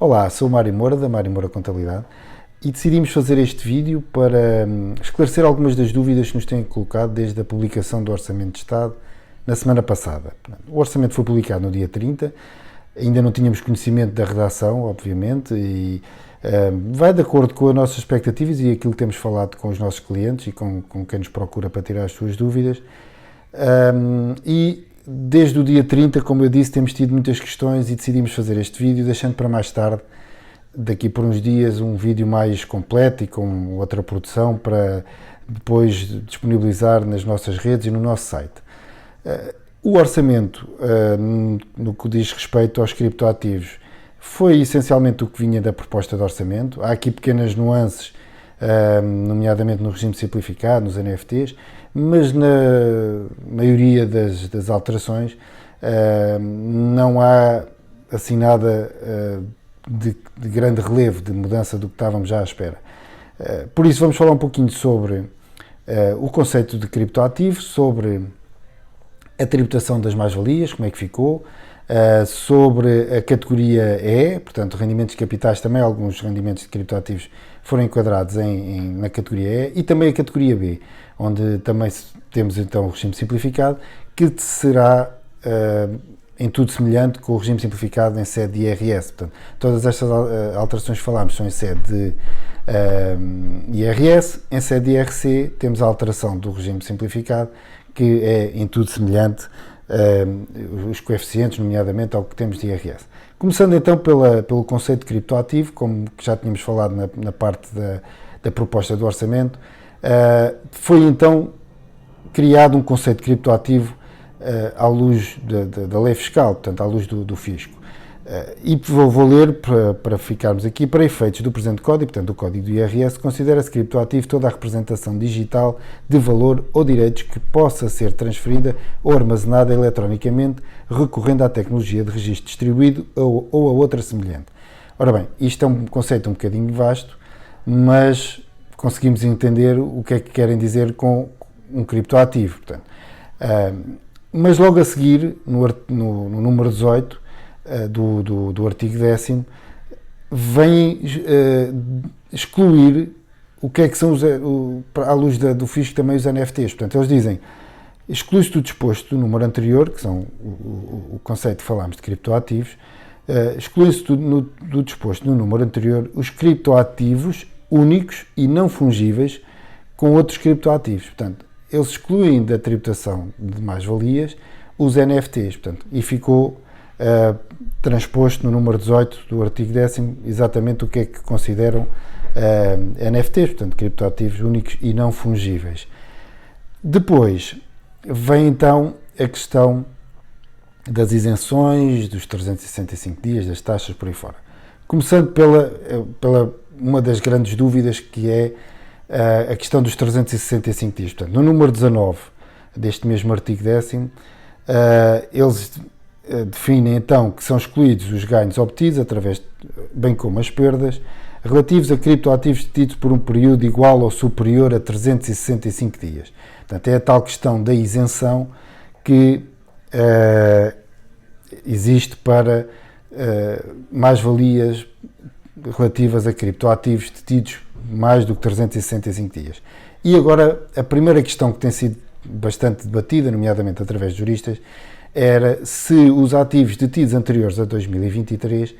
Olá, sou o Mário Moura, da Mário Moura Contabilidade, e decidimos fazer este vídeo para esclarecer algumas das dúvidas que nos têm colocado desde a publicação do Orçamento de Estado na semana passada. O Orçamento foi publicado no dia 30, ainda não tínhamos conhecimento da redação, obviamente, e vai de acordo com as nossas expectativas e aquilo que temos falado com os nossos clientes e com quem nos procura para tirar as suas dúvidas. E desde o dia 30, como eu disse, temos tido muitas questões e decidimos fazer este vídeo, deixando para mais tarde, daqui por uns dias, um vídeo mais completo e com outra produção para depois disponibilizar nas nossas redes e no nosso site. O orçamento, no que diz respeito aos criptoativos, foi essencialmente o que vinha da proposta de orçamento. Há aqui pequenas nuances, nomeadamente no regime simplificado, nos NFTs, mas na maioria das alterações não há assim nada de grande relevo, de mudança do que estávamos já à espera. Por isso vamos falar um pouquinho sobre o conceito de criptoativo, sobre a tributação das mais-valias, como é que ficou, sobre a categoria E, portanto rendimentos de capitais, também alguns rendimentos de criptoativos foram enquadrados na categoria E, e também a categoria B, onde também temos então o regime simplificado, que será em tudo semelhante com o regime simplificado em sede de IRS. Portanto, todas estas alterações que falámos são em sede de IRS, em sede de IRC temos a alteração do regime simplificado, que é em tudo semelhante, os coeficientes, nomeadamente ao que temos de IRS. Começando então pelo conceito de criptoativo, como já tínhamos falado na parte da proposta do orçamento, foi então criado um conceito de criptoativo à luz da lei fiscal, portanto à luz do fisco. E vou ler para ficarmos aqui. Para efeitos do presente código, portanto do código do IRS, considera-se criptoativo toda a representação digital de valor ou direitos que possa ser transferida ou armazenada eletronicamente recorrendo à tecnologia de registro distribuído ou a outra semelhante. Ora bem, isto é um conceito um bocadinho vasto, mas conseguimos entender o que é que querem dizer com um criptoativo. Portanto, mas logo a seguir, no número 18 do artigo 10º, vem excluir o que é que são, à luz do fisco, também os NFTs. Portanto, eles dizem, exclui-se do disposto do número anterior, que são o conceito que falámos de criptoativos, exclui-se do disposto no número anterior os criptoativos únicos e não fungíveis com outros criptoativos. Portanto, eles excluem da tributação de mais-valias os NFTs, portanto, e ficou transposto no número 18 do artigo 10º exatamente o que é que consideram NFTs, portanto, criptoativos únicos e não fungíveis. Depois vem então a questão das isenções, dos 365 dias, das taxas por aí fora. Começando pela uma das grandes dúvidas, que é a questão dos 365 dias. Portanto, no número 19 deste mesmo artigo 10º, eles definem então que são excluídos os ganhos obtidos, bem como as perdas, relativos a criptoativos detidos por um período igual ou superior a 365 dias. Portanto, é a tal questão da isenção que existe para mais-valias relativas a criptoativos detidos mais do que 365 dias. E agora, a primeira questão que tem sido bastante debatida, nomeadamente através de juristas, era se os ativos detidos anteriores a 2023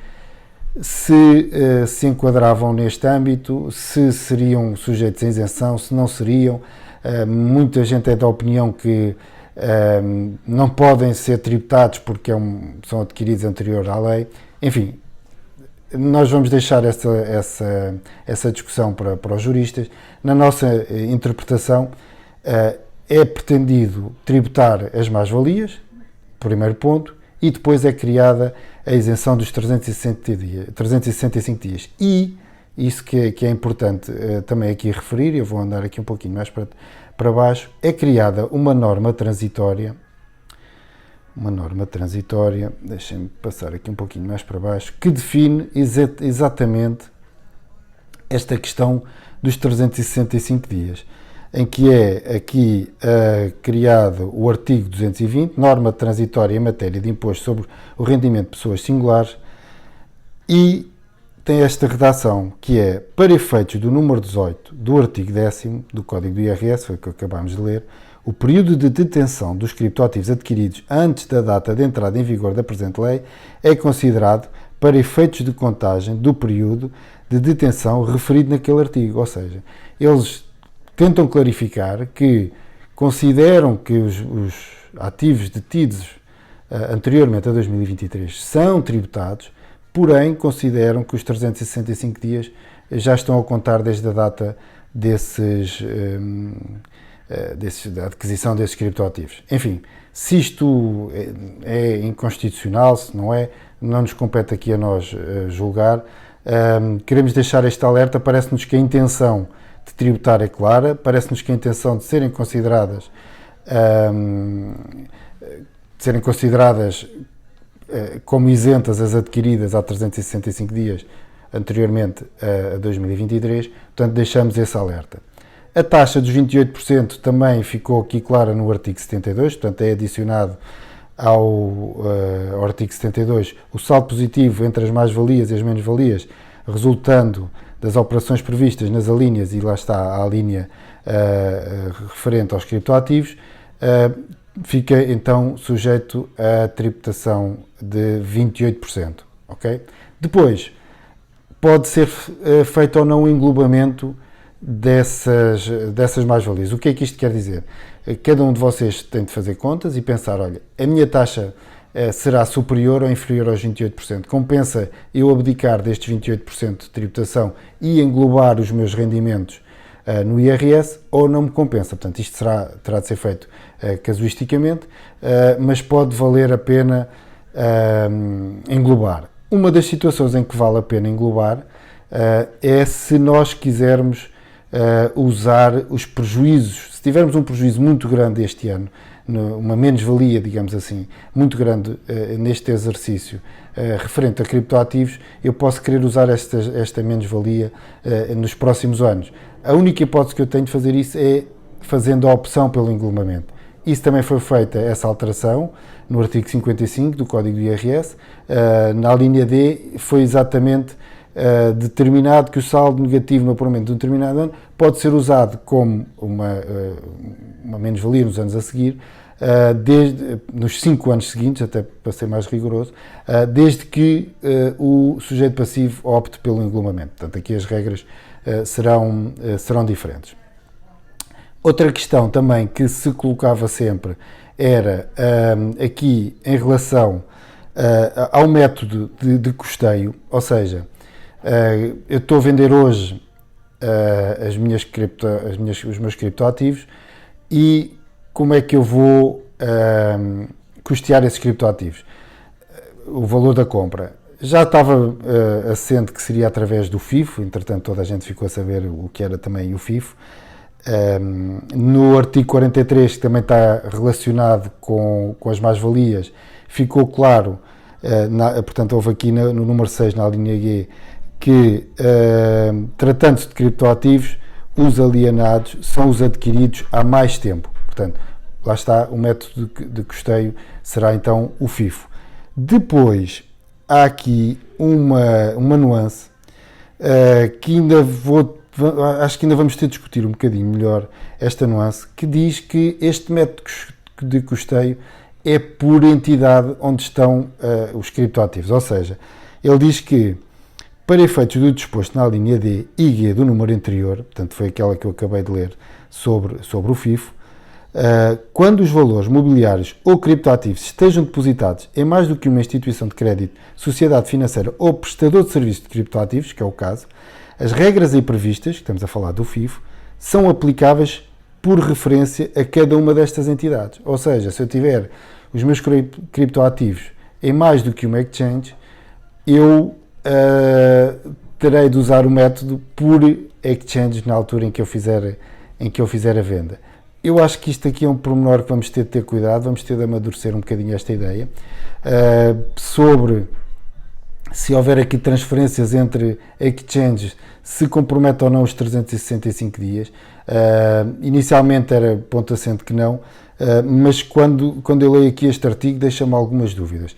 se enquadravam neste âmbito, se seriam sujeitos a isenção, se não seriam. Muita gente é da opinião que não podem ser tributados porque são adquiridos anterior à lei. Enfim, nós vamos deixar essa discussão para os juristas. Na nossa interpretação, é pretendido tributar as mais-valias, primeiro ponto, e depois é criada a isenção dos 365 dias. E isso que é importante também aqui referir, eu vou andar aqui um pouquinho mais para baixo, é criada uma norma transitória, deixem-me passar aqui um pouquinho mais para baixo, que define exatamente esta questão dos 365 dias, em que é aqui criado o artigo 220, norma transitória em matéria de imposto sobre o rendimento de pessoas singulares, e tem esta redação, que é: para efeitos do número 18 do artigo 10º do Código do IRS, foi o que acabámos de ler, o período de detenção dos criptoativos adquiridos antes da data de entrada em vigor da presente lei é considerado para efeitos de contagem do período de detenção referido naquele artigo. Ou seja, eles tentam clarificar que consideram que os ativos detidos anteriormente a 2023 são tributados, porém consideram que os 365 dias já estão a contar desde a data da aquisição desses criptoativos. Enfim, se isto é inconstitucional, se não é, não nos compete aqui a nós julgar. Queremos deixar este alerta. Parece-nos que a intenção de tributar é clara, parece-nos que a intenção de serem consideradas como isentas as adquiridas há 365 dias anteriormente a 2023, portanto deixamos esse alerta. A taxa dos 28% também ficou aqui clara no artigo 72, portanto é adicionado ao artigo 72 o saldo positivo entre as mais-valias e as menos-valias, resultando das operações previstas nas alíneas, e lá está a linha referente aos criptoativos, fica então sujeito à tributação de 28%. Okay? Depois, pode ser feito ou não o englobamento dessas mais-valias. O que é que isto quer dizer? Cada um de vocês tem de fazer contas e pensar: olha, a minha taxa será superior ou inferior aos 28%. Compensa eu abdicar destes 28% de tributação e englobar os meus rendimentos no IRS, ou não me compensa? Portanto, isto terá de ser feito casuisticamente, mas pode valer a pena englobar. Uma das situações em que vale a pena englobar é se nós quisermos usar os prejuízos. Se tivermos um prejuízo muito grande este ano, uma menos-valia, digamos assim, muito grande neste exercício referente a criptoativos, eu posso querer usar esta menos-valia nos próximos anos. A única hipótese que eu tenho de fazer isso é fazendo a opção pelo englobamento. Isso também foi feita, essa alteração, no artigo 55 do Código do IRS. Na linha D foi exatamente determinado que o saldo negativo no apuramento de um determinado ano pode ser usado como uma menos-valia nos anos a seguir, nos 5 anos seguintes, até para ser mais rigoroso, desde que o sujeito passivo opte pelo englobamento. Portanto, aqui as regras serão diferentes. Outra questão também que se colocava sempre era aqui em relação ao método de custeio, ou seja, eu estou a vender hoje os meus criptoativos, e como é que eu vou custear esses criptoativos? O valor da compra já estava assente que seria através do FIFO, entretanto toda a gente ficou a saber o que era também o FIFO. No artigo 43, que também está relacionado com as mais-valias, ficou claro, portanto houve aqui no número 6, na linha G, que tratando-se de criptoativos, os alienados são os adquiridos há mais tempo. Portanto, lá está, o método de custeio será então o FIFO. Depois, há aqui uma nuance que acho que ainda vamos ter de discutir um bocadinho melhor esta nuance, que diz que este método de custeio é por entidade onde estão os criptoativos. Ou seja, ele diz que, para efeitos do disposto na linha D e G do número anterior, portanto foi aquela que eu acabei de ler sobre o FIFO, quando os valores mobiliários ou criptoativos estejam depositados em mais do que uma instituição de crédito, sociedade financeira ou prestador de serviços de criptoativos, que é o caso, as regras aí previstas, que estamos a falar do FIFO, são aplicáveis por referência a cada uma destas entidades. Ou seja, se eu tiver os meus criptoativos em mais do que uma exchange, eu terei de usar o método por exchange na altura em que eu fizer a venda. Eu acho que isto aqui é um pormenor que vamos ter de ter cuidado, vamos ter de amadurecer um bocadinho esta ideia, sobre se houver aqui transferências entre exchanges, se compromete ou não os 365 dias. Inicialmente era ponto assente que não, mas quando eu leio aqui este artigo deixa-me algumas dúvidas.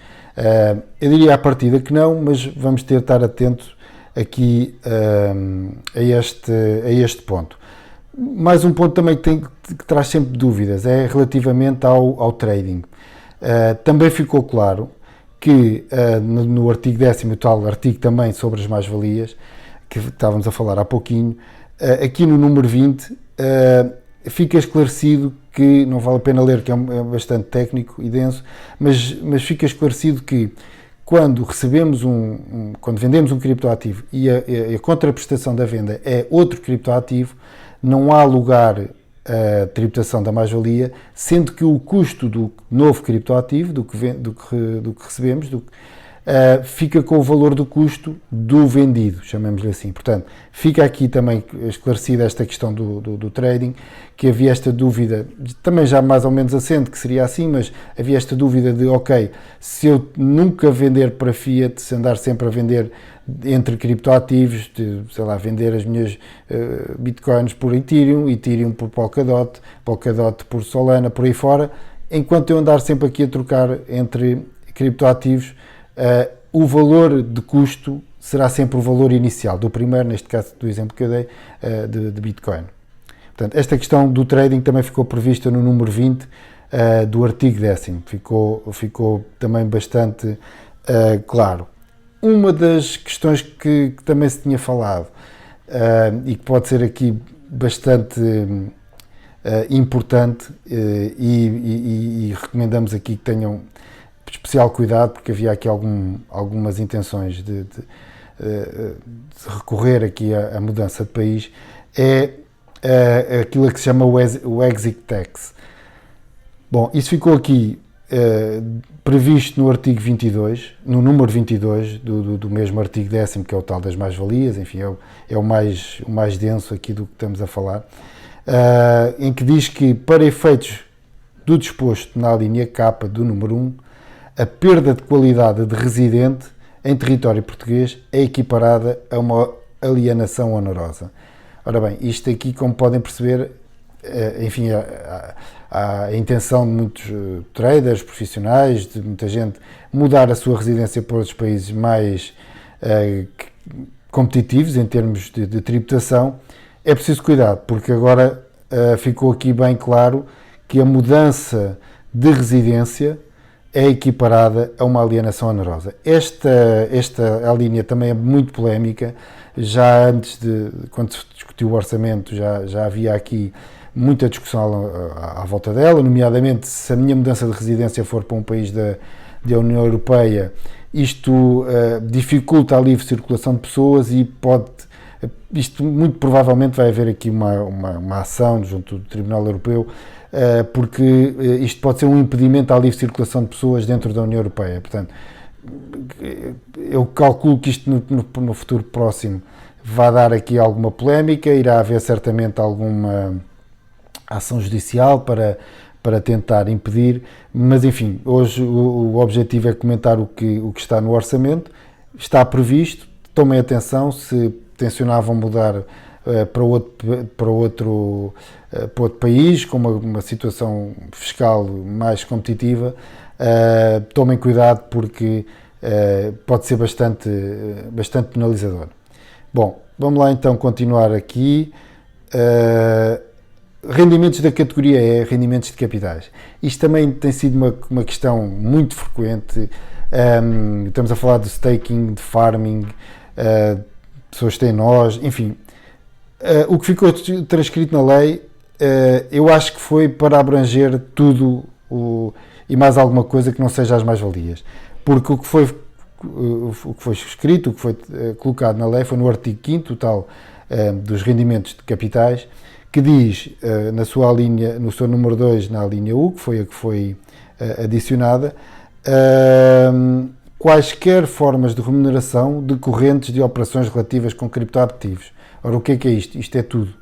Eu diria à partida que não, mas vamos ter de estar atentos aqui a este ponto. Mais um ponto também que traz sempre dúvidas é relativamente ao trading. Também ficou claro que no artigo 10º, o tal artigo também sobre as mais-valias, que estávamos a falar há pouquinho, aqui no número 20, fica esclarecido que, não vale a pena ler, que é bastante técnico e denso, mas fica esclarecido que quando recebemos quando vendemos um criptoativo e a contraprestação da venda é outro criptoativo, não há lugar a tributação da mais-valia, sendo que o custo do novo criptoativo, do que recebemos, fica com o valor do custo do vendido, chamemos-lhe assim. Portanto, fica aqui também esclarecida esta questão do trading, que havia esta dúvida, também já mais ou menos assente que seria assim, mas havia esta dúvida de, ok, se eu nunca vender para fiat, se andar sempre a vender entre criptoativos, sei lá, vender as minhas bitcoins por Ethereum por Polkadot por Solana, por aí fora, enquanto eu andar sempre aqui a trocar entre criptoativos, o valor de custo será sempre o valor inicial do primeiro, neste caso do exemplo que eu dei, de Bitcoin. Portanto, esta questão do trading também ficou prevista no número 20 do artigo 10º. Ficou também bastante claro. Uma das questões que também se tinha falado e que pode ser aqui bastante importante e recomendamos aqui que tenham especial cuidado, porque havia aqui algumas intenções de recorrer aqui à mudança de país, é aquilo que se chama o exit tax. Bom, isso ficou aqui previsto no artigo 22, no número 22 do mesmo artigo 10º, que é o tal das mais-valias, enfim, é o mais denso aqui do que estamos a falar, em que diz que, para efeitos do disposto na linha K do número 1, a perda de qualidade de residente em território português é equiparada a uma alienação onerosa. Ora bem, isto aqui, como podem perceber, enfim, há a intenção de muitos traders profissionais, de muita gente, mudar a sua residência para outros países mais competitivos em termos de tributação. É preciso cuidado, porque agora ficou aqui bem claro que a mudança de residência é equiparada a uma alienação onerosa. Esta linha também é muito polémica. Já antes quando se discutiu o orçamento, já havia aqui muita discussão à volta dela, nomeadamente se a minha mudança de residência for para um país da União Europeia, isto dificulta a livre circulação de pessoas e isto muito provavelmente vai haver aqui uma ação junto do Tribunal Europeu, porque isto pode ser um impedimento à livre circulação de pessoas dentro da União Europeia. Portanto, eu calculo que isto no futuro próximo vai dar aqui alguma polémica, irá haver certamente alguma ação judicial para tentar impedir, mas enfim, hoje o objetivo é comentar o que está no orçamento, está previsto, tomem atenção, se tencionavam mudar para outro país, com uma situação fiscal mais competitiva, tomem cuidado porque pode ser bastante penalizador. Bom, vamos lá então continuar aqui. Rendimentos da categoria E, rendimentos de capitais. Isto também tem sido uma questão muito frequente. Estamos a falar de staking, de farming, pessoas têm nós, enfim. O que ficou transcrito na lei, eu acho que foi para abranger tudo e mais alguma coisa que não seja as mais-valias. Porque o que foi escrito, o que foi colocado na lei foi no artigo 5º, o tal dos rendimentos de capitais, que diz na sua linha, no seu número 2, na linha U, que foi a que foi adicionada, quaisquer formas de remuneração decorrentes de operações relativas com criptoativos. Ora, o que é isto? Isto é tudo.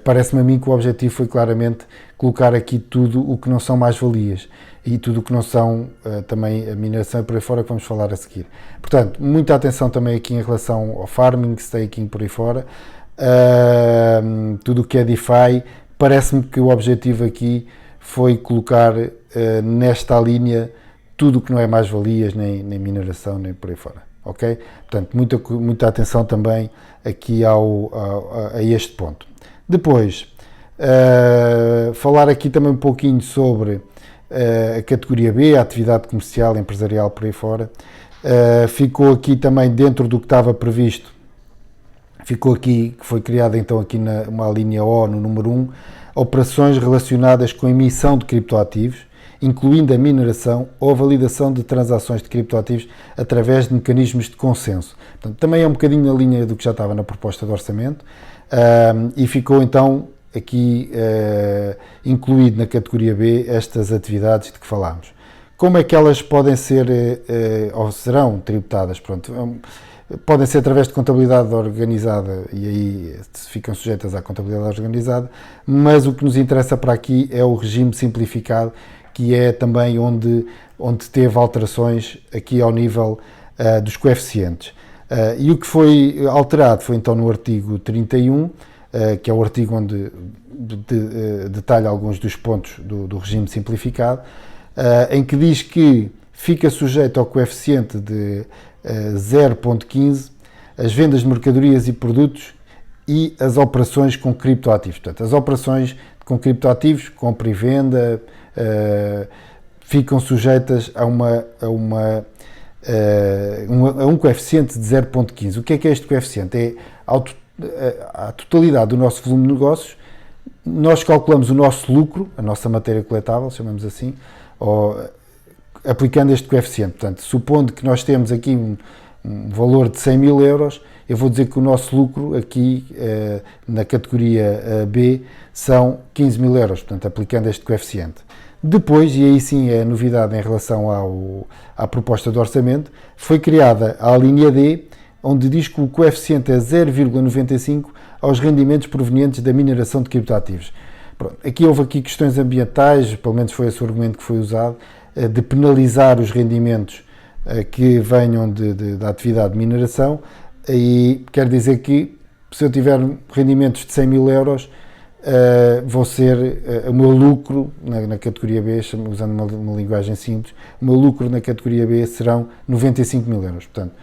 Parece-me a mim que o objetivo foi claramente colocar aqui tudo o que não são mais-valias e tudo o que não são também a mineração e por aí fora, que vamos falar a seguir. Portanto, muita atenção também aqui em relação ao farming, staking, por aí fora. Tudo o que é DeFi, parece-me que o objetivo aqui foi colocar nesta linha tudo o que não é mais-valias, nem mineração, nem por aí fora. ok? Portanto, muita atenção também aqui a este ponto. Depois, falar aqui também um pouquinho sobre a categoria B, a atividade comercial, empresarial, por aí fora. Ficou aqui também dentro do que estava previsto, ficou aqui, que foi criada então aqui uma linha O no número 1, operações relacionadas com a emissão de criptoativos, incluindo a mineração ou a validação de transações de criptoativos através de mecanismos de consenso. Portanto, também é um bocadinho na linha do que já estava na proposta de orçamento, e ficou então aqui incluído na categoria B estas atividades de que falámos. Como é que elas podem ser ou serão tributadas? Pronto, podem ser através de contabilidade organizada e aí ficam sujeitas à contabilidade organizada, mas o que nos interessa para aqui é o regime simplificado, que é também onde teve alterações aqui ao nível dos coeficientes. E o que foi alterado foi então no artigo 31, que é o artigo onde detalha alguns dos pontos do regime simplificado, em que diz que fica sujeito ao coeficiente de 0,15 as vendas de mercadorias e produtos e as operações com criptoativos. Portanto, as operações com criptoativos, compra e venda, ficam sujeitas a um coeficiente de 0,15. O que é este coeficiente? É a totalidade do nosso volume de negócios. Nós calculamos o nosso lucro, a nossa matéria coletável, chamamos assim, aplicando este coeficiente. Portanto, supondo que nós temos aqui um valor de 100 mil euros, eu vou dizer que o nosso lucro aqui na categoria B são 15 mil euros, portanto, aplicando este coeficiente. Depois, e aí sim é a novidade em relação à proposta de orçamento, foi criada a linha D, onde diz que o coeficiente é 0,95 aos rendimentos provenientes da mineração de criptoativos. Pronto, houve questões ambientais, pelo menos foi esse o argumento que foi usado, de penalizar os rendimentos que venham da atividade de mineração, e quer dizer que se eu tiver rendimentos de 100 mil euros, vão ser o meu lucro na categoria B, usando uma linguagem simples, o meu lucro na categoria B serão 95 mil euros. Portanto,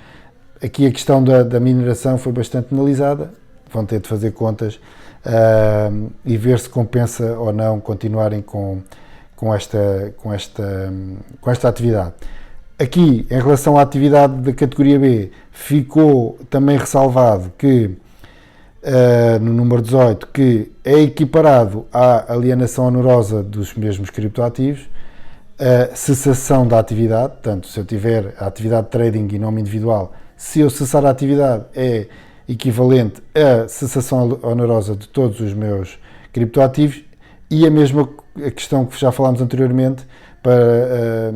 aqui a questão da mineração foi bastante penalizada, vão ter de fazer contas e ver se compensa ou não continuarem com esta atividade. Aqui, em relação à atividade da categoria B, ficou também ressalvado que, no número 18, que é equiparado à alienação onerosa dos mesmos criptoativos, a cessação da atividade. Portanto, se eu tiver a atividade de trading em nome individual, se eu cessar a atividade é equivalente à cessação onerosa de todos os meus criptoativos, e a mesma questão que já falámos anteriormente para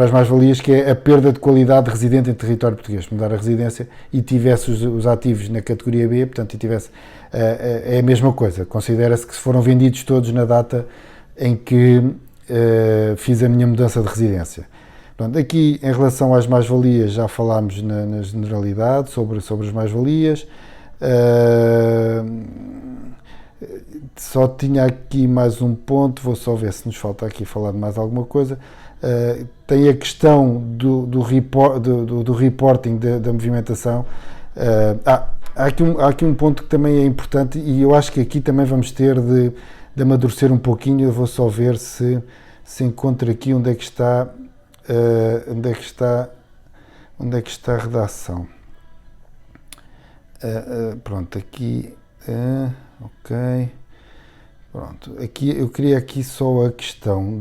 as mais-valias, que é a perda de qualidade de residente em território português. Mudar a residência e tivesse os ativos na categoria B, portanto, e tivesse, é a mesma coisa. Considera-se que foram vendidos todos na data em que fiz a minha mudança de residência. Portanto, aqui, em relação às mais-valias, já falámos na generalidade sobre as mais-valias. Só tinha aqui mais um ponto, vou só ver se nos falta aqui falar de mais alguma coisa. Tem a questão do reporting da movimentação. Há aqui um ponto que também é importante, e eu acho que aqui também vamos ter de amadurecer um pouquinho. Eu vou só ver se encontro aqui onde é que está a redação. Pronto, aqui, ok. Pronto, aqui eu queria aqui só a questão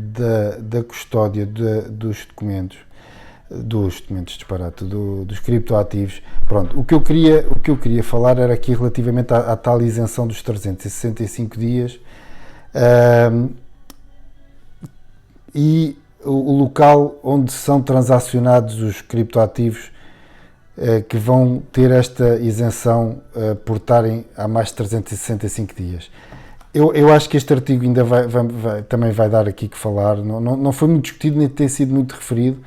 da custódia dos documentos dos criptoativos. Pronto, o que eu queria falar era aqui relativamente à tal isenção dos 365 dias e o local onde são transacionados os criptoativos que vão ter esta isenção por estarem há mais de 365 dias. Eu acho que este artigo ainda também vai dar aqui que falar, não foi muito discutido, nem tem sido muito referido.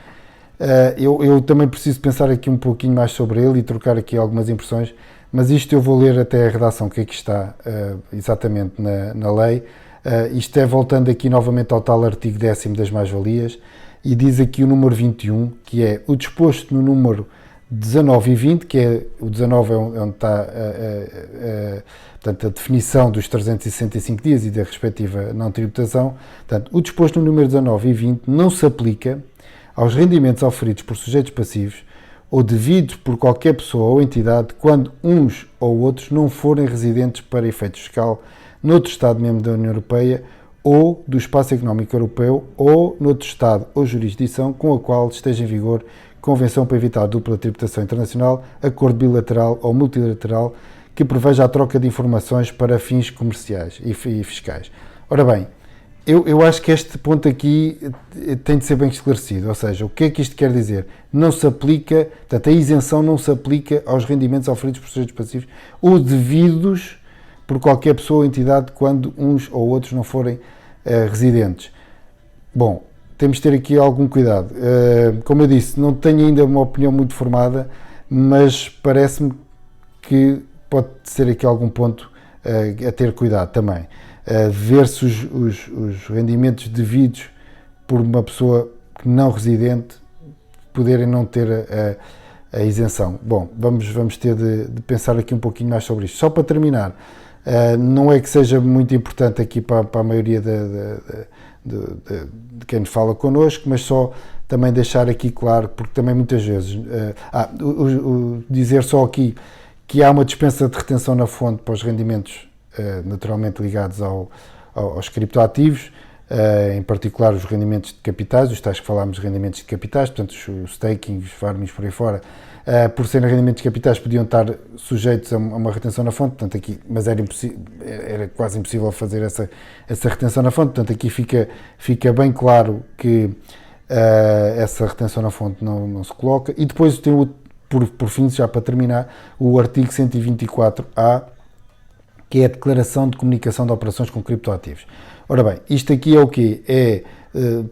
Eu também preciso pensar aqui um pouquinho mais sobre ele e trocar aqui algumas impressões, mas isto eu vou ler até a redação, que aqui está exatamente na lei. Isto é voltando aqui novamente ao tal artigo 10º das mais-valias, e diz aqui o número 21, que é o disposto no número 19 e 20, que é o 19 é onde está portanto, a definição dos 365 dias e da respectiva não tributação. Portanto, o disposto no número 19 e 20 não se aplica aos rendimentos oferidos por sujeitos passivos ou devidos por qualquer pessoa ou entidade quando uns ou outros não forem residentes para efeito fiscal noutro Estado-membro da União Europeia ou do Espaço Económico Europeu ou noutro Estado ou jurisdição com a qual esteja em vigor Convenção para evitar a dupla tributação internacional, acordo bilateral ou multilateral que preveja a troca de informações para fins comerciais e fiscais. Ora bem, eu acho que este ponto aqui tem de ser bem esclarecido, ou seja, o que é que isto quer dizer? Não se aplica, portanto, a isenção não se aplica aos rendimentos oferidos por sujeitos passivos ou devidos por qualquer pessoa ou entidade quando uns ou outros não forem residentes. Bom, temos de ter aqui algum cuidado. Como eu disse, não tenho ainda uma opinião muito formada, mas parece-me que pode ser aqui algum ponto a ter cuidado também. Ver-se os rendimentos devidos por uma pessoa não residente poderem não ter a isenção. Bom, vamos ter de pensar aqui um pouquinho mais sobre isto. Só para terminar, não é que seja muito importante aqui para a maioria de quem nos fala connosco, mas só também deixar aqui claro, porque também muitas vezes dizer só aqui que há uma dispensa de retenção na fonte para os rendimentos naturalmente ligados aos criptoativos, em particular os rendimentos de capitais, os tais que falámos de rendimentos de capitais, portanto os staking, os farmings por aí fora, por serem rendimentos de capitais podiam estar sujeitos a uma retenção na fonte, portanto aqui, mas era quase impossível fazer essa retenção na fonte, portanto aqui fica bem claro que essa retenção na fonte não se coloca. E depois tem por fim, já para terminar, o artigo 124A, que é a declaração de comunicação de operações com criptoativos. Ora bem, isto aqui é o quê? É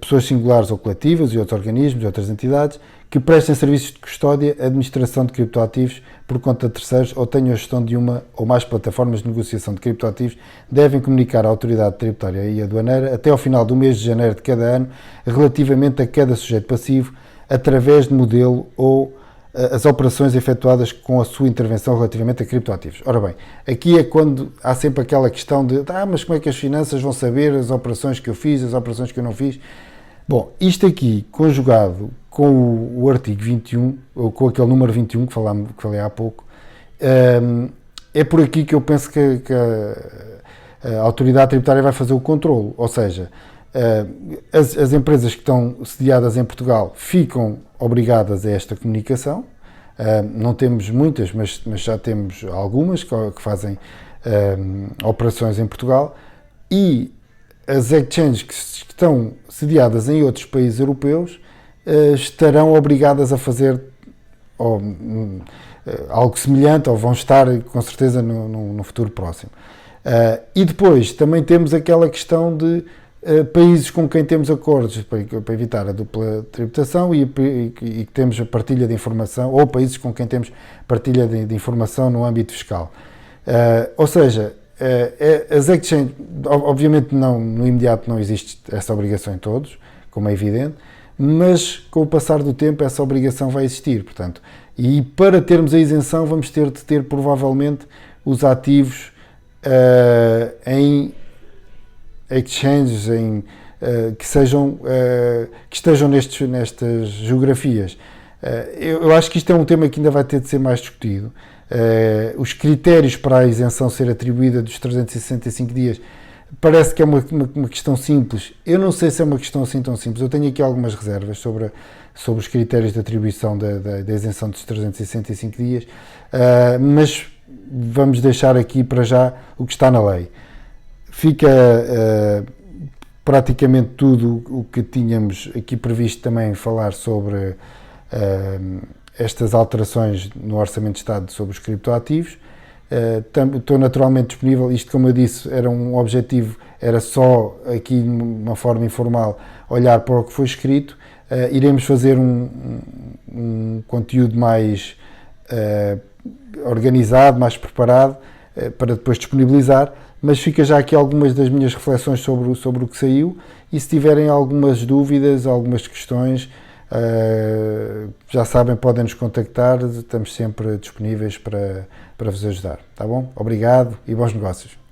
pessoas singulares ou coletivas e outros organismos e outras entidades que prestem serviços de custódia, administração de criptoativos por conta de terceiros ou tenham a gestão de uma ou mais plataformas de negociação de criptoativos, devem comunicar à autoridade tributária e aduaneira até ao final do mês de janeiro de cada ano relativamente a cada sujeito passivo através de modelo ou as operações efetuadas com a sua intervenção relativamente a criptoativos. Ora bem, aqui é quando há sempre aquela questão de mas como é que as finanças vão saber as operações que eu fiz, as operações que eu não fiz? Bom, isto aqui, conjugado com o artigo 21, ou com aquele número 21 que falei há pouco, é por aqui que eu penso que a autoridade tributária vai fazer o controle, ou seja, as empresas que estão sediadas em Portugal ficam obrigadas a esta comunicação. Não temos muitas, mas já temos algumas que fazem operações em Portugal, e as exchanges que estão sediadas em outros países europeus estarão obrigadas a fazer algo semelhante, ou vão estar com certeza no futuro próximo. E depois também temos aquela questão de países com quem temos acordos para evitar a dupla tributação e que temos a partilha de informação, ou países com quem temos partilha de informação no âmbito fiscal. Ou seja, as exchanges, obviamente no imediato não existe essa obrigação em todos, como é evidente, mas com o passar do tempo essa obrigação vai existir, portanto, e para termos a isenção vamos ter de ter provavelmente os ativos em exchanges que estejam nestas geografias. Eu acho que isto é um tema que ainda vai ter de ser mais discutido. Os critérios para a isenção ser atribuída dos 365 dias parece que é uma questão simples. Eu não sei se é uma questão assim tão simples. Eu tenho aqui algumas reservas sobre os critérios de atribuição da isenção dos 365 dias, mas vamos deixar aqui para já o que está na lei. Fica praticamente tudo o que tínhamos aqui previsto também falar sobre estas alterações no Orçamento de Estado sobre os criptoativos. Estou naturalmente disponível, isto como eu disse era um objetivo, era só aqui de uma forma informal olhar para o que foi escrito. Iremos fazer um conteúdo mais organizado, mais preparado para depois disponibilizar, mas fica já aqui algumas das minhas reflexões sobre o que saiu, e se tiverem algumas dúvidas, algumas questões, Já sabem, podem nos contactar, estamos sempre disponíveis para vos ajudar, tá bom? Obrigado e bons negócios.